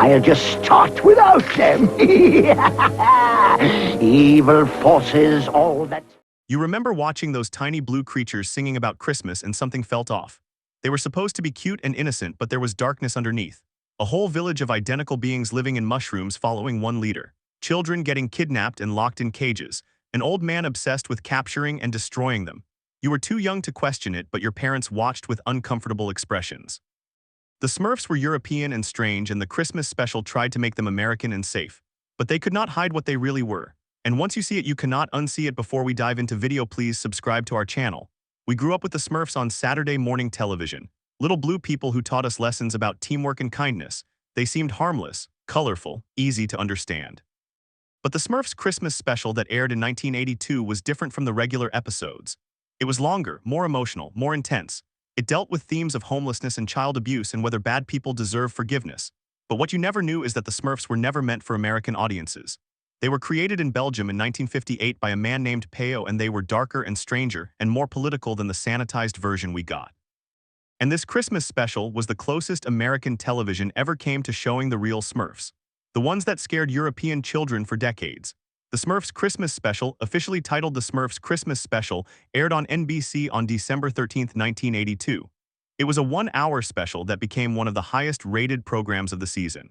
I'll just start without them. Evil forces, all that... You remember watching those tiny blue creatures singing about Christmas and something felt off. They were supposed to be cute and innocent, but there was darkness underneath. A whole village of identical beings living in mushrooms following one leader. Children getting kidnapped and locked in cages. An old man obsessed with capturing and destroying them. You were too young to question it, but your parents watched with uncomfortable expressions. The Smurfs were European and strange, and the Christmas special tried to make them American and safe. But they could not hide what they really were. And once you see it, you cannot unsee it. Before we dive into video, please subscribe to our channel. We grew up with the Smurfs on Saturday morning television. Little blue people who taught us lessons about teamwork and kindness. They seemed harmless, colorful, easy to understand. But the Smurfs Christmas Special that aired in 1982 was different from the regular episodes. It was longer, more emotional, more intense. It dealt with themes of homelessness and child abuse and whether bad people deserve forgiveness. But what you never knew is that the Smurfs were never meant for American audiences. They were created in Belgium in 1958 by a man named Peo, and they were darker and stranger and more political than the sanitized version we got. And this Christmas special was the closest American television ever came to showing the real Smurfs. The ones that scared European children for decades. The Smurfs Christmas Special, officially titled The Smurfs Christmas Special, aired on NBC on December 13, 1982. It was a 1-hour special that became one of the highest-rated programs of the season.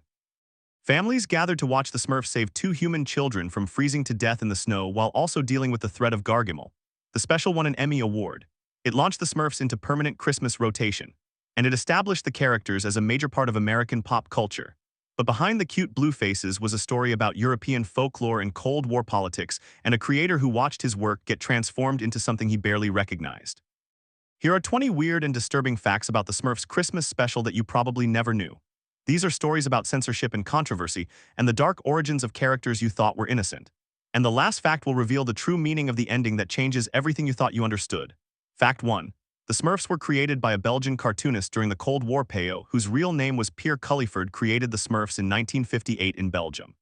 Families gathered to watch the Smurfs save 2 human children from freezing to death in the snow while also dealing with the threat of Gargamel. The special won an Emmy Award. It launched the Smurfs into permanent Christmas rotation, and it established the characters as a major part of American pop culture. But behind the cute blue faces was a story about European folklore and Cold War politics, and a creator who watched his work get transformed into something he barely recognized. Here are 20 weird and disturbing facts about the Smurfs Christmas Special that you probably never knew. These are stories about censorship and controversy, and the dark origins of characters you thought were innocent. And the last fact will reveal the true meaning of the ending that changes everything you thought you understood. Fact 1. The Smurfs were created by a Belgian cartoonist during the Cold War. Peo, whose real name was Pierre Culliford, created the Smurfs in 1958 in Belgium.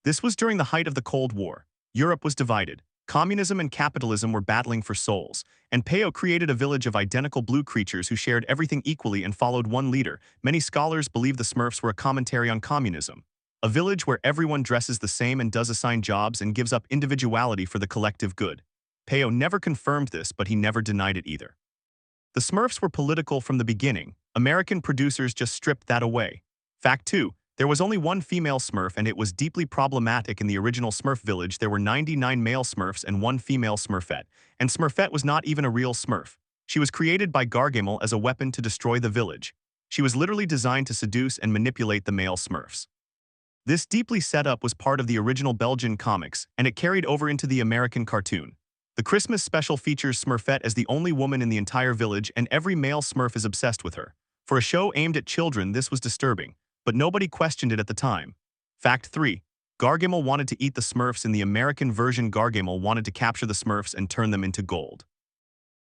This was during the height of the Cold War. Europe was divided. Communism and capitalism were battling for souls, and Peo created a village of identical blue creatures who shared everything equally and followed one leader. Many scholars believe the Smurfs were a commentary on communism. A village where everyone dresses the same and does assigned jobs and gives up individuality for the collective good. Peo never confirmed this, but he never denied it either. The Smurfs were political from the beginning. American producers just stripped that away. Fact 2. There was only one female Smurf, and it was deeply problematic. In the original Smurf village, there were 99 male Smurfs and 1 female Smurfette. And Smurfette was not even a real Smurf. She was created by Gargamel as a weapon to destroy the village. She was literally designed to seduce and manipulate the male Smurfs. This deeply set up was part of the original Belgian comics, and it carried over into the American cartoon. The Christmas special features Smurfette as the only woman in the entire village, and every male Smurf is obsessed with her. For a show aimed at children, this was disturbing, but nobody questioned it at the time. Fact 3. Gargamel wanted to eat the Smurfs. In the American version, Gargamel wanted to capture the Smurfs and turn them into gold.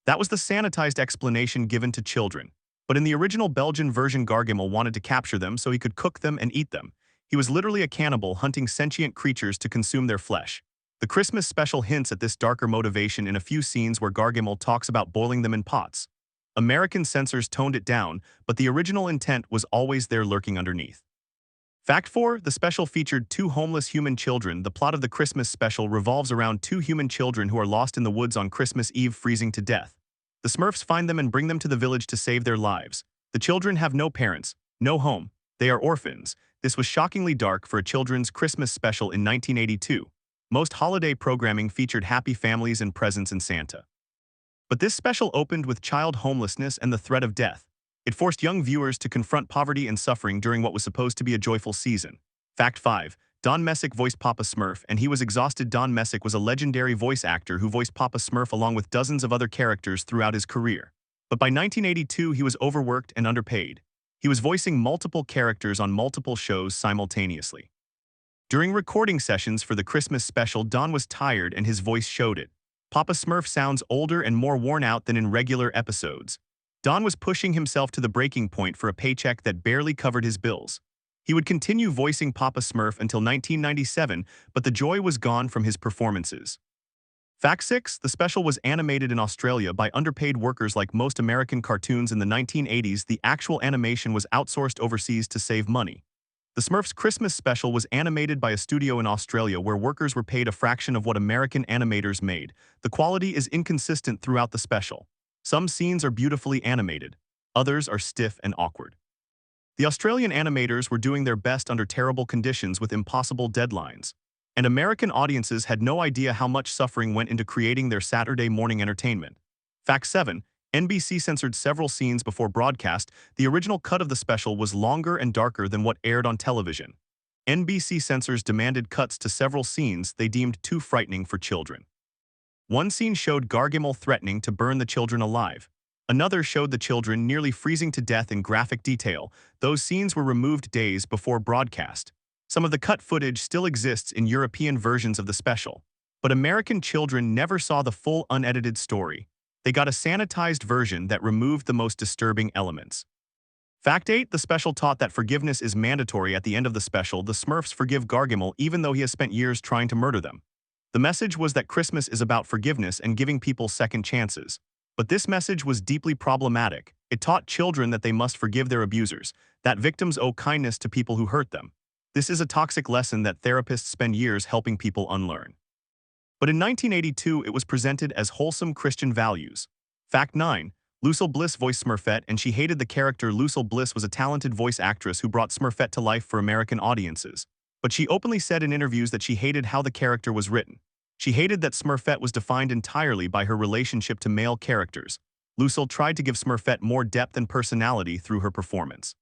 That was the sanitized explanation given to children. But in the original Belgian version, Gargamel wanted to capture them so he could cook them and eat them. He was literally a cannibal hunting sentient creatures to consume their flesh. The Christmas special hints at this darker motivation in a few scenes where Gargamel talks about boiling them in pots. American censors toned it down, but the original intent was always there lurking underneath. Fact 4. The special featured 2 homeless human children. The plot of the Christmas special revolves around 2 human children who are lost in the woods on Christmas Eve, freezing to death. The Smurfs find them and bring them to the village to save their lives. The children have no parents, no home. They are orphans. This was shockingly dark for a children's Christmas special in 1982. Most holiday programming featured happy families and presents and Santa. But this special opened with child homelessness and the threat of death. It forced young viewers to confront poverty and suffering during what was supposed to be a joyful season. Fact 5. Don Messick voiced Papa Smurf, and he was exhausted. Don Messick was a legendary voice actor who voiced Papa Smurf along with dozens of other characters throughout his career. But by 1982, he was overworked and underpaid. He was voicing multiple characters on multiple shows simultaneously. During recording sessions for the Christmas special, Don was tired and his voice showed it. Papa Smurf sounds older and more worn out than in regular episodes. Don was pushing himself to the breaking point for a paycheck that barely covered his bills. He would continue voicing Papa Smurf until 1997, but the joy was gone from his performances. Fact 6. The special was animated in Australia by underpaid workers. Like most American cartoons in the 1980s, the actual animation was outsourced overseas to save money. The Smurfs Christmas Special was animated by a studio in Australia where workers were paid a fraction of what American animators made. The quality is inconsistent throughout the special. Some scenes are beautifully animated. Others are stiff and awkward. The Australian animators were doing their best under terrible conditions with impossible deadlines. And American audiences had no idea how much suffering went into creating their Saturday morning entertainment. Fact 7. NBC censored several scenes before broadcast. The original cut of the special was longer and darker than what aired on television. NBC censors demanded cuts to several scenes they deemed too frightening for children. One scene showed Gargamel threatening to burn the children alive. Another showed the children nearly freezing to death in graphic detail. Those scenes were removed days before broadcast. Some of the cut footage still exists in European versions of the special. But American children never saw the full unedited story. They got a sanitized version that removed the most disturbing elements. Fact 8. The special taught that forgiveness is mandatory. At the end of the special, the Smurfs forgive Gargamel even though he has spent years trying to murder them. The message was that Christmas is about forgiveness and giving people second chances. But this message was deeply problematic. It taught children that they must forgive their abusers, that victims owe kindness to people who hurt them. This is a toxic lesson that therapists spend years helping people unlearn. But in 1982, it was presented as wholesome Christian values. Fact 9. Lucille Bliss voiced Smurfette, and she hated the character. Lucille Bliss was a talented voice actress who brought Smurfette to life for American audiences. But she openly said in interviews that she hated how the character was written. She hated that Smurfette was defined entirely by her relationship to male characters. Lucille tried to give Smurfette more depth and personality through her performance.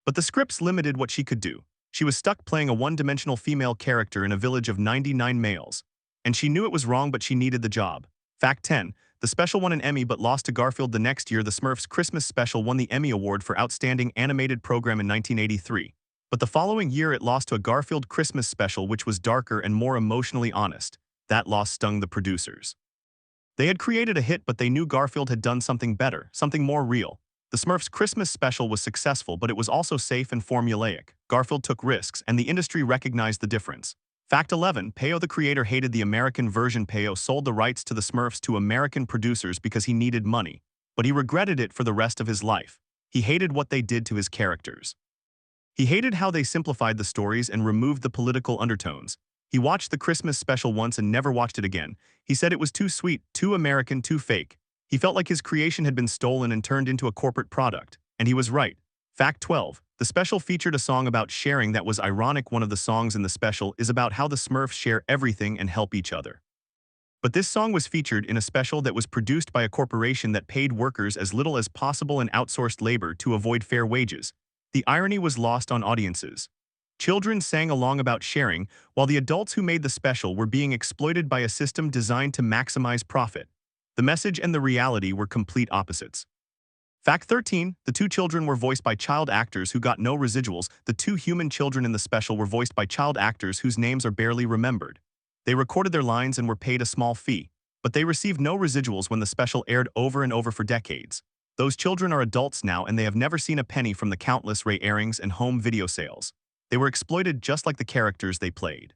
But the scripts limited what she could do. She was stuck playing a one-dimensional female character in a village of 99 males. And she knew it was wrong, but she needed the job. Fact 10. The special won an Emmy but lost to Garfield the next year. The Smurfs Christmas Special won the Emmy Award for Outstanding Animated Program in 1983. But the following year it lost to a Garfield Christmas Special which was darker and more emotionally honest. That loss stung the producers. They had created a hit, but they knew Garfield had done something better, something more real. The Smurfs Christmas Special was successful, but it was also safe and formulaic. Garfield took risks, and the industry recognized the difference. Fact 11. Peyo the creator hated the American version. Peyo sold the rights to the Smurfs to American producers because he needed money. But he regretted it for the rest of his life. He hated what they did to his characters. He hated how they simplified the stories and removed the political undertones. He watched the Christmas Special once and never watched it again. He said it was too sweet, too American, too fake. He felt like his creation had been stolen and turned into a corporate product. And he was right. Fact 12. The special featured a song about sharing that was ironic. One of the songs in the special is about how the Smurfs share everything and help each other. But this song was featured in a special that was produced by a corporation that paid workers as little as possible and outsourced labor to avoid fair wages. The irony was lost on audiences. Children sang along about sharing, while the adults who made the special were being exploited by a system designed to maximize profit. The message and the reality were complete opposites. Fact 13. The two children were voiced by child actors who got no residuals. The two human children in the special were voiced by child actors whose names are barely remembered. They recorded their lines and were paid a small fee, but they received no residuals when the special aired over and over for decades. Those children are adults now, and they have never seen a penny from the countless re-airings and home video sales. They were exploited just like the characters they played.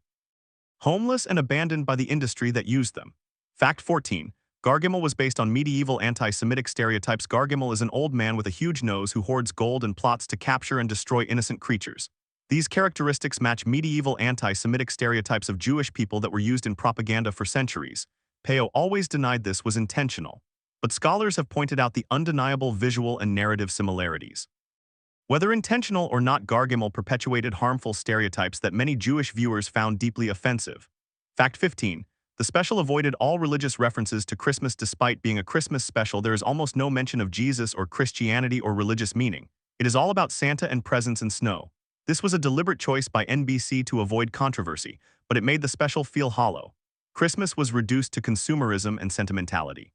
Homeless and abandoned by the industry that used them. Fact 14. Gargamel was based on medieval anti-Semitic stereotypes. Gargamel is an old man with a huge nose who hoards gold and plots to capture and destroy innocent creatures. These characteristics match medieval anti-Semitic stereotypes of Jewish people that were used in propaganda for centuries. Peyo always denied this was intentional, but scholars have pointed out the undeniable visual and narrative similarities. Whether intentional or not, Gargamel perpetuated harmful stereotypes that many Jewish viewers found deeply offensive. Fact 15. The special avoided all religious references to Christmas. Despite being a Christmas special, there is almost no mention of Jesus or Christianity or religious meaning. It is all about Santa and presents and snow. This was a deliberate choice by NBC to avoid controversy, but it made the special feel hollow. Christmas was reduced to consumerism and sentimentality.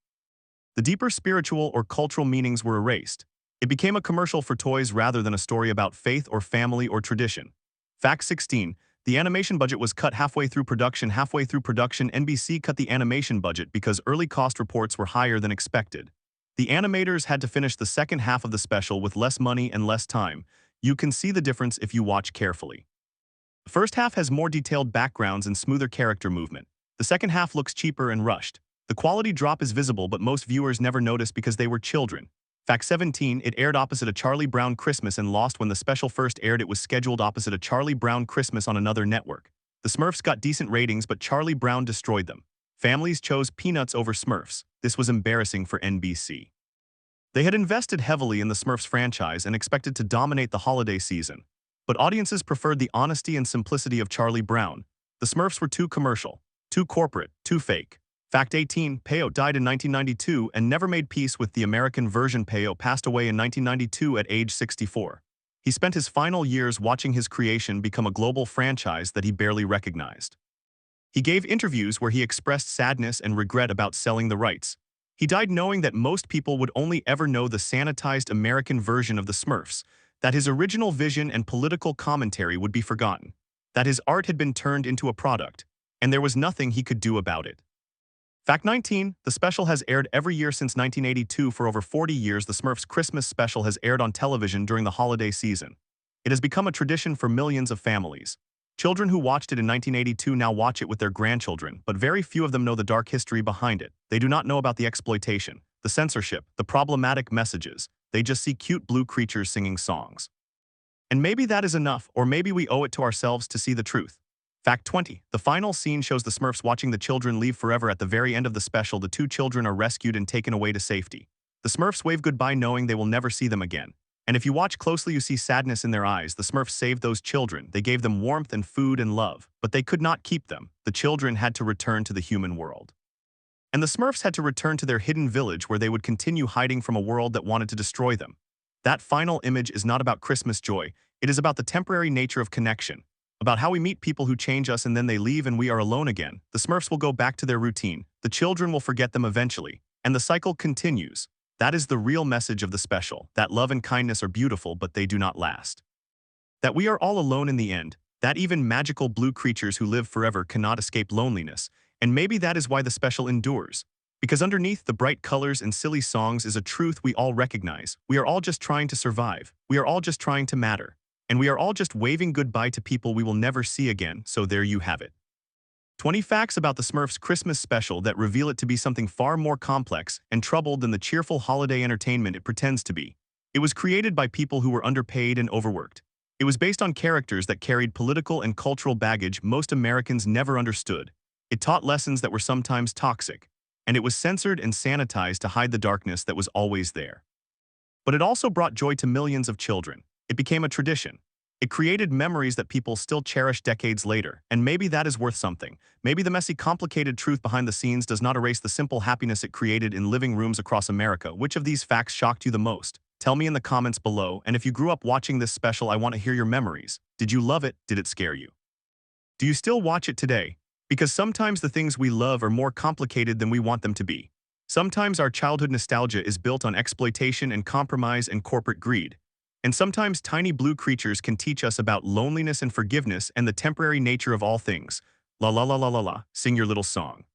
The deeper spiritual or cultural meanings were erased. It became a commercial for toys rather than a story about faith or family or tradition. Fact 16. The animation budget was cut halfway through production. NBC cut the animation budget because early cost reports were higher than expected. The animators had to finish the second half of the special with less money and less time. You can see the difference if you watch carefully. The first half has more detailed backgrounds and smoother character movement. The second half looks cheaper and rushed. The quality drop is visible, but most viewers never notice because they were children. Fact 17, it aired opposite A Charlie Brown Christmas and lost when the special first aired. It was scheduled opposite A Charlie Brown Christmas on another network. The Smurfs got decent ratings, but Charlie Brown destroyed them. Families chose Peanuts over Smurfs. This was embarrassing for NBC. They had invested heavily in the Smurfs franchise and expected to dominate the holiday season. But audiences preferred the honesty and simplicity of Charlie Brown. The Smurfs were too commercial, too corporate, too fake. Fact 18, Peyo died in 1992 and never made peace with the American version. Peyo passed away in 1992 at age 64. He spent his final years watching his creation become a global franchise that he barely recognized. He gave interviews where he expressed sadness and regret about selling the rights. He died knowing that most people would only ever know the sanitized American version of the Smurfs, that his original vision and political commentary would be forgotten, that his art had been turned into a product, and there was nothing he could do about it. Fact 19, the special has aired every year since 1982 for over 40 years. The Smurfs Christmas Special has aired on television during the holiday season. It has become a tradition for millions of families. Children who watched it in 1982 now watch it with their grandchildren, but very few of them know the dark history behind it. They do not know about the exploitation, the censorship, the problematic messages. They just see cute blue creatures singing songs. And maybe that is enough, or maybe we owe it to ourselves to see the truth. Fact 20. The final scene shows the Smurfs watching the children leave forever. At the very end of the special, the two children are rescued and taken away to safety. The Smurfs wave goodbye knowing they will never see them again. And if you watch closely, you see sadness in their eyes. The Smurfs saved those children. They gave them warmth and food and love, but they could not keep them. The children had to return to the human world. And the Smurfs had to return to their hidden village where they would continue hiding from a world that wanted to destroy them. That final image is not about Christmas joy. It is about the temporary nature of connection, about how we meet people who change us and then they leave and we are alone again. The Smurfs will go back to their routine. The children will forget them eventually, and the cycle continues. That is the real message of the special, that love and kindness are beautiful, but they do not last. That we are all alone in the end, that even magical blue creatures who live forever cannot escape loneliness, and maybe that is why the special endures. Because underneath the bright colors and silly songs is a truth we all recognize. We are all just trying to survive. We are all just trying to matter. And we are all just waving goodbye to people we will never see again, so there you have it. 20 facts about the Smurfs Christmas Special that reveal it to be something far more complex and troubled than the cheerful holiday entertainment it pretends to be. It was created by people who were underpaid and overworked. It was based on characters that carried political and cultural baggage most Americans never understood. It taught lessons that were sometimes toxic, and it was censored and sanitized to hide the darkness that was always there. But it also brought joy to millions of children. It became a tradition. It created memories that people still cherish decades later, and maybe that is worth something. Maybe the messy, complicated truth behind the scenes does not erase the simple happiness it created in living rooms across America. Which of these facts shocked you the most? Tell me in the comments below, and if you grew up watching this special, I want to hear your memories. Did you love it? Did it scare you? Do you still watch it today? Because sometimes the things we love are more complicated than we want them to be. Sometimes our childhood nostalgia is built on exploitation and compromise and corporate greed. And sometimes tiny blue creatures can teach us about loneliness and forgiveness and the temporary nature of all things. La la la la la la, sing your little song.